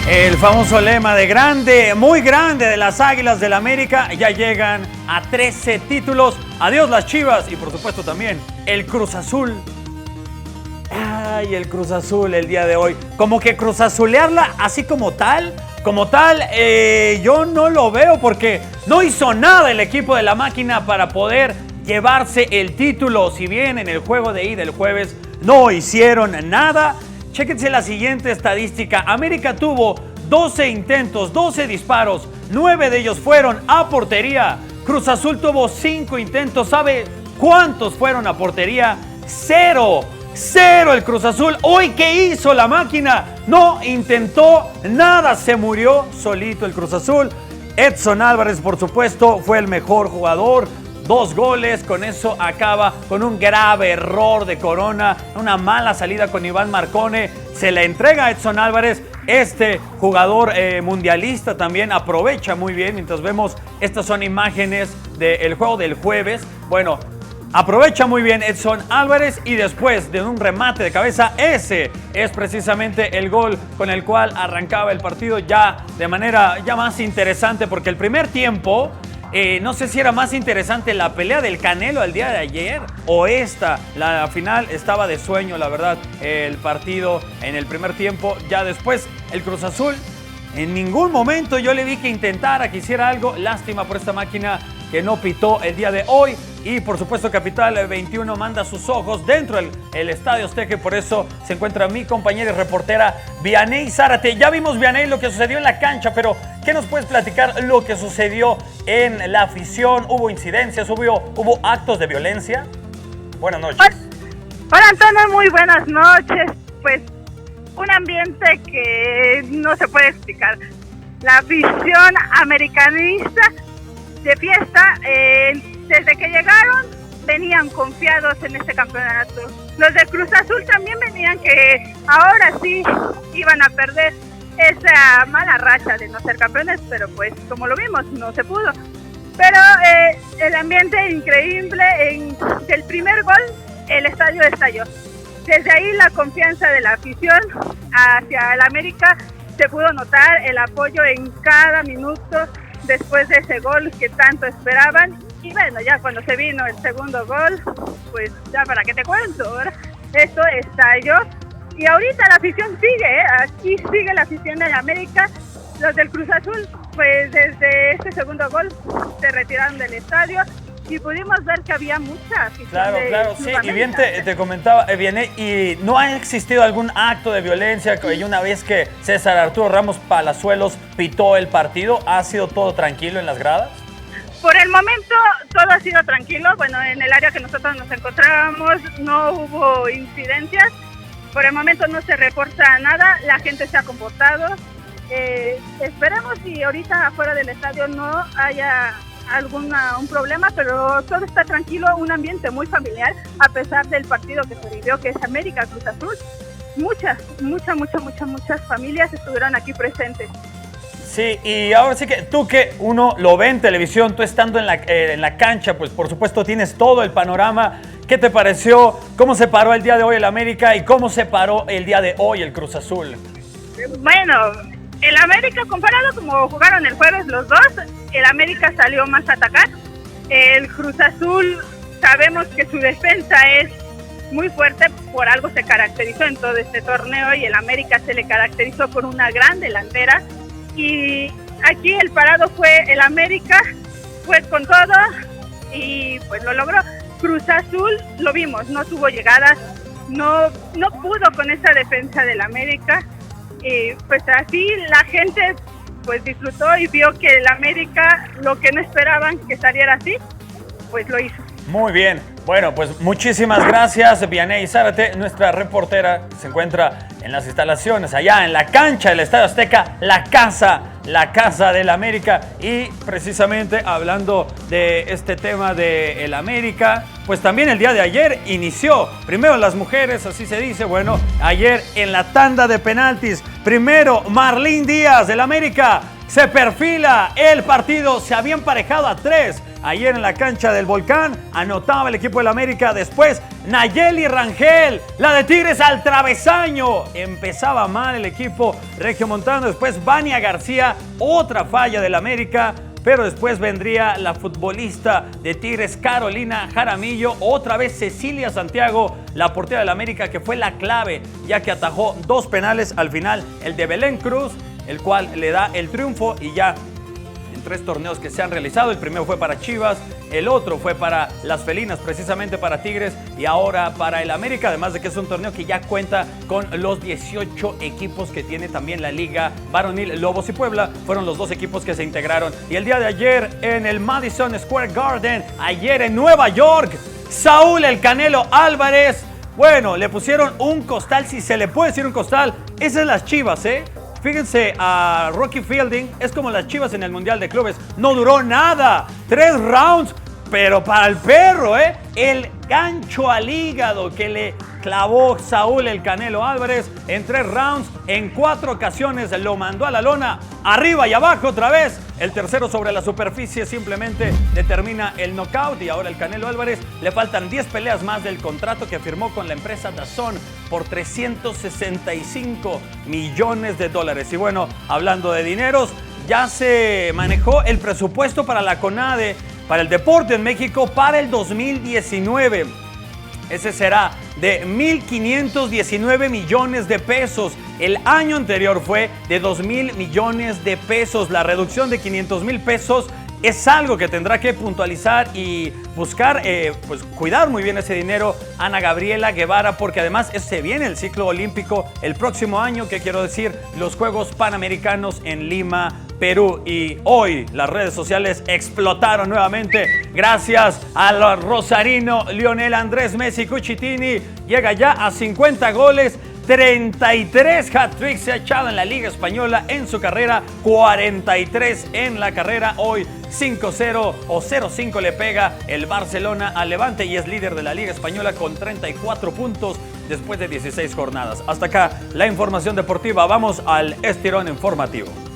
El famoso lema de grande, muy grande de las Águilas del América, ya llegan a 13 títulos. Adiós las Chivas y por supuesto también el Cruz Azul. Ay, el Cruz Azul el día de hoy. Como que Cruz Azulearla así como tal, yo no lo veo porque no hizo nada el equipo de la máquina para poder llevarse el título. Si bien en el juego de ida el jueves no hicieron nada. Chéquense la siguiente estadística. América tuvo 12 intentos, 12 disparos, 9 de ellos fueron a portería. Cruz Azul tuvo 5 intentos. ¿Sabe cuántos fueron a portería? 0. 0 el Cruz Azul. Hoy, ¿qué hizo la máquina? No intentó nada, se murió solito el Cruz Azul. Edson Álvarez, por supuesto, fue el mejor jugador. 2 goles, con eso acaba con un grave error de Corona, una mala salida con Iván Marcone, se la entrega a Edson Álvarez, este jugador mundialista también aprovecha muy bien, mientras vemos, estas son imágenes del juego del jueves, bueno, aprovecha muy bien Edson Álvarez y después de un remate de cabeza, ese es precisamente el gol con el cual arrancaba el partido ya de manera ya más interesante, porque el primer tiempo... no sé si era más interesante la pelea del Canelo el día de ayer o esta. La final estaba de sueño, la verdad, el partido en el primer tiempo. Ya después el Cruz Azul, en ningún momento yo le vi que intentara, que hiciera algo. Lástima por esta máquina que no pitó el día de hoy. Y por supuesto Capital 21 manda sus ojos dentro del Estadio Azteca. Por eso se encuentra mi compañera y reportera Vianey Zárate. Ya vimos, Vianey, lo que sucedió en la cancha, pero ¿qué nos puedes platicar lo que sucedió en la afición? ¿Hubo incidencias? ¿Hubo actos de violencia? Buenas noches. Hola Antonio, muy buenas noches. Pues un ambiente que no se puede explicar. La afición americanista de fiesta, desde que llegaron venían confiados en este campeonato. Los de Cruz Azul también venían que ahora sí iban a perder esa mala racha de no ser campeones, pero pues como lo vimos no se pudo. Pero el ambiente increíble, del primer gol el estadio estalló. Desde ahí la confianza de la afición hacia el América se pudo notar, el apoyo en cada minuto después de ese gol que tanto esperaban. Y bueno, ya cuando se vino el segundo gol, pues ya para qué te cuento, ¿verdad? Esto estalló. Y ahorita la afición sigue, aquí sigue la afición de la América. Los del Cruz Azul, pues desde este segundo gol se retiraron del estadio y pudimos ver que había mucha afición. Claro, sí, y bien te comentaba, Vianey, y no ha existido algún acto de violencia, y una vez que César Arturo Ramos Palazuelos pitó el partido, ¿ha sido todo tranquilo en las gradas? Por el momento todo ha sido tranquilo, bueno, en el área que nosotros nos encontrábamos no hubo incidencias, por el momento no se reporta nada, la gente se ha comportado, esperemos si ahorita afuera del estadio no haya un problema, pero todo está tranquilo, un ambiente muy familiar, a pesar del partido que se vivió, que es América Cruz Azul. Muchas familias estuvieron aquí presentes. Sí, y ahora sí que tú que uno lo ve en televisión, tú estando en la cancha, pues por supuesto tienes todo el panorama. ¿Qué te pareció? ¿Cómo se paró el día de hoy el América y cómo se paró el día de hoy el Cruz Azul? Bueno, el América, comparado como jugaron el jueves los dos, el América salió más a atacar. El Cruz Azul, sabemos que su defensa es muy fuerte, por algo se caracterizó en todo este torneo y el América se le caracterizó por una gran delantera. Y aquí el parado fue el América, fue con todo y pues lo logró. Cruz Azul, lo vimos, no tuvo llegadas, no pudo con esa defensa del América. Y pues así la gente pues disfrutó y vio que el América, lo que no esperaban que saliera así, pues lo hizo. Muy bien, bueno, pues muchísimas gracias, Vianey Zárate, nuestra reportera se encuentra en las instalaciones, allá en la cancha del Estadio Azteca, la casa del América. Y precisamente hablando de este tema del América, pues también el día de ayer inició, primero las mujeres, así se dice, bueno, ayer en la tanda de penaltis, primero Marlene Díaz del América, se perfila el partido, se había emparejado a 3, ayer en la cancha del Volcán, anotaba el equipo del América, después Nayeli Rangel, la de Tigres al travesaño, empezaba mal el equipo regiomontano, después Vania García, otra falla del América, pero después vendría la futbolista de Tigres, Carolina Jaramillo, otra vez Cecilia Santiago, la portera del América, que fue la clave, ya que atajó 2 penales al final, el de Belén Cruz, el cual le da el triunfo y ya en 3 torneos que se han realizado. El primero fue para Chivas, el otro fue para las felinas, precisamente para Tigres, y ahora para el América, además de que es un torneo que ya cuenta con los 18 equipos que tiene también la Liga Varonil. Lobos y Puebla fueron los 2 equipos que se integraron. Y el día de ayer en el Madison Square Garden, ayer en Nueva York, Saúl El Canelo Álvarez, bueno, le pusieron un costal, si se le puede decir un costal, esas son las Chivas, Fíjense, a Rocky Fielding es como las Chivas en el Mundial de Clubes. No duró nada. 3 rounds, pero para el perro, el gancho al hígado que le clavó Saúl El Canelo Álvarez en 3 rounds, en 4 ocasiones lo mandó a la lona, arriba y abajo otra vez. El tercero sobre la superficie simplemente determina el knockout, y ahora el Canelo Álvarez le faltan 10 peleas más del contrato que firmó con la empresa DAZN por $365 millones. Y bueno, hablando de dineros, ya se manejó el presupuesto para la CONADE, para el deporte en México para el 2019. Ese será de 1,519 millones de pesos. El año anterior fue de 2,000 millones de pesos. La reducción de 500,000 pesos es algo que tendrá que puntualizar y buscar, pues cuidar muy bien ese dinero Ana Gabriela Guevara, porque además se viene el ciclo olímpico el próximo año, que quiero decir, los Juegos Panamericanos en Lima, Perú. Y hoy las redes sociales explotaron nuevamente gracias al rosarino Lionel Andrés Messi Cuchitini. Llega ya a 50 goles, 33 hat-tricks se ha echado en la Liga Española en su carrera, 43 en la carrera. Hoy 5-0 o 0-5 le pega el Barcelona al Levante y es líder de la Liga Española con 34 puntos después de 16 jornadas. Hasta acá la información deportiva. Vamos al estirón informativo.